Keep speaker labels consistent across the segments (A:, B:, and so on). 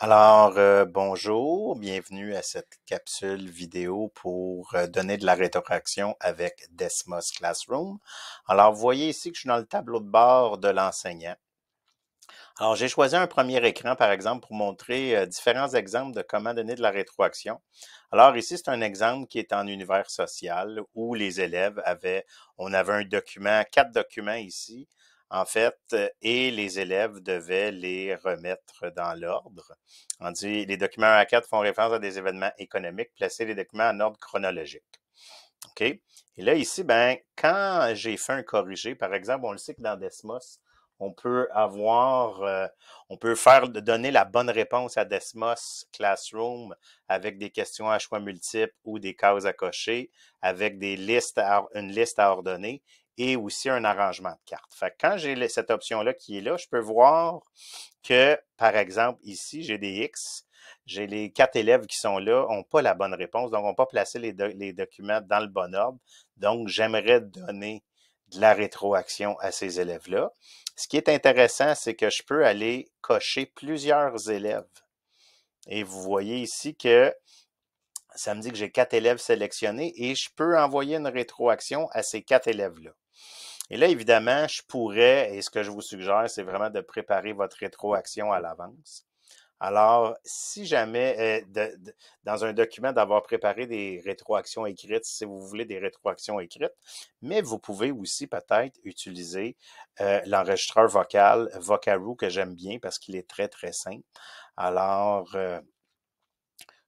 A: Bonjour, bienvenue à cette capsule vidéo pour donner de la rétroaction avec Desmos Classroom. Alors, vous voyez ici que je suis dans le tableau de bord de l'enseignant. Alors, j'ai choisi un premier écran, par exemple, pour montrer différents exemples de comment donner de la rétroaction. Alors, ici, c'est un exemple qui est en univers social où les élèves on avait un document, 4 documents ici, en fait, et les élèves devaient les remettre dans l'ordre. On dit, les documents 1 à 4 font référence à des événements économiques, placer les documents en ordre chronologique. OK? Et là, ici, quand j'ai fait un corrigé, par exemple, on le sait que dans Desmos, on peut donner la bonne réponse à Desmos Classroom avec des questions à choix multiples ou des cases à cocher, avec une liste à ordonner et aussi un arrangement de cartes. Fait que quand j'ai cette option-là qui est là, je peux voir que, par exemple, ici, j'ai des X. J'ai les 4 élèves qui sont là, n'ont pas la bonne réponse, donc n'ont pas placé les documents dans le bon ordre. Donc, j'aimerais donner de la rétroaction à ces élèves-là. Ce qui est intéressant, c'est que je peux aller cocher plusieurs élèves. Et vous voyez ici que ça me dit que j'ai 4 élèves sélectionnés et je peux envoyer une rétroaction à ces 4 élèves-là. Et là, évidemment, je pourrais, et ce que je vous suggère, c'est vraiment de préparer votre rétroaction à l'avance. Alors, si jamais, dans un document, d'avoir préparé des rétroactions écrites, si vous voulez des rétroactions écrites, mais vous pouvez aussi peut-être utiliser l'enregistreur vocal Vocaroo que j'aime bien parce qu'il est très, très simple. Alors,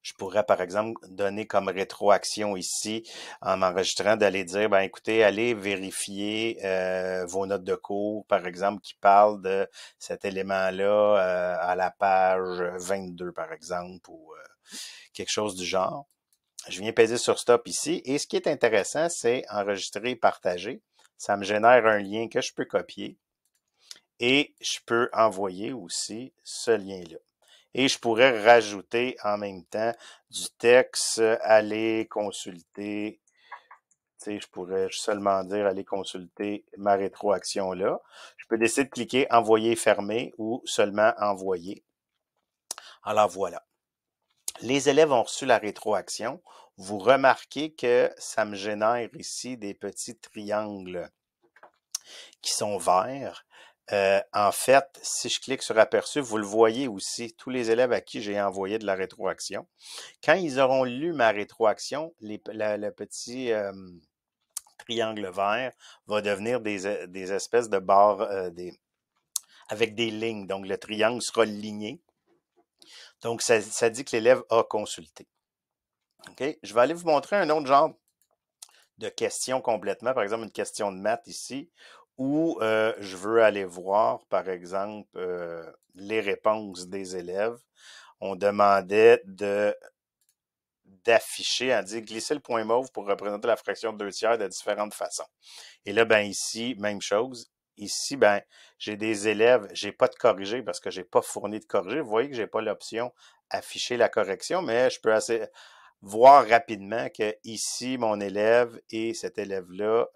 A: je pourrais, par exemple, donner comme rétroaction ici, en m'enregistrant, d'aller dire, écoutez, allez vérifier vos notes de cours, par exemple, qui parlent de cet élément-là à la page 22, par exemple, ou quelque chose du genre. Je viens peser sur Stop ici. Et ce qui est intéressant, c'est enregistrer et partager. Ça me génère un lien que je peux copier. Et je peux envoyer aussi ce lien-là. Et je pourrais rajouter en même temps du texte, aller consulter, tu sais, je pourrais seulement dire aller consulter ma rétroaction là. Je peux décider de cliquer envoyer fermer ou seulement envoyer. Alors voilà. Les élèves ont reçu la rétroaction. Vous remarquez que ça me génère ici des petits triangles qui sont verts. En fait, si je clique sur aperçu, vous le voyez aussi, tous les élèves à qui j'ai envoyé de la rétroaction. Quand ils auront lu ma rétroaction, le petit triangle vert va devenir des espèces de barres avec des lignes. Donc, le triangle sera ligné. Donc, ça dit que l'élève a consulté. OK? Je vais aller vous montrer un autre genre de questions complètement. Par exemple, une question de maths ici, où je veux aller voir, par exemple, les réponses des élèves. On demandait d'afficher, on dit glisser le point mauve pour représenter la fraction de 2/3 de différentes façons. Et là, ici, même chose. Ici, j'ai des élèves, j'ai pas de corrigé parce que j'ai pas fourni de corrigé. Vous voyez que j'ai pas l'option afficher la correction, mais je peux voir rapidement que ici, mon élève et cet élève-là,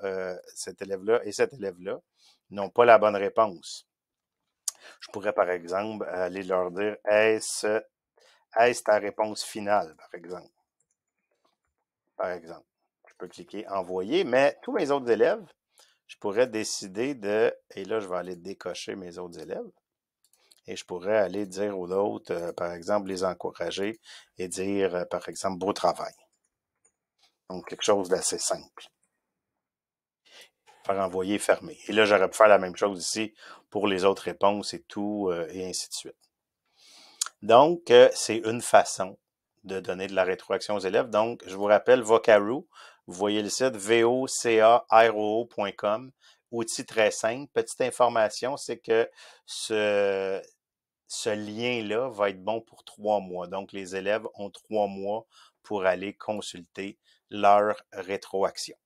A: et cet élève-là n'ont pas la bonne réponse. Je pourrais, par exemple, aller leur dire est-ce ta réponse finale, par exemple. Par exemple. Je peux cliquer envoyer, mais tous mes autres élèves, je pourrais décider et là, je vais aller décocher mes autres élèves. Et je pourrais aller dire aux autres, par exemple, les encourager et dire, par exemple, beau travail. Donc, quelque chose d'assez simple. Faire envoyer, fermer. Et là, j'aurais pu faire la même chose ici pour les autres réponses et tout, et ainsi de suite. Donc, c'est une façon de donner de la rétroaction aux élèves. Donc, je vous rappelle Vocaroo. Vous voyez le site vocaro.com. Outil très simple. Petite information, c'est que ce lien-là va être bon pour 3 mois. Donc, les élèves ont 3 mois pour aller consulter leur rétroaction.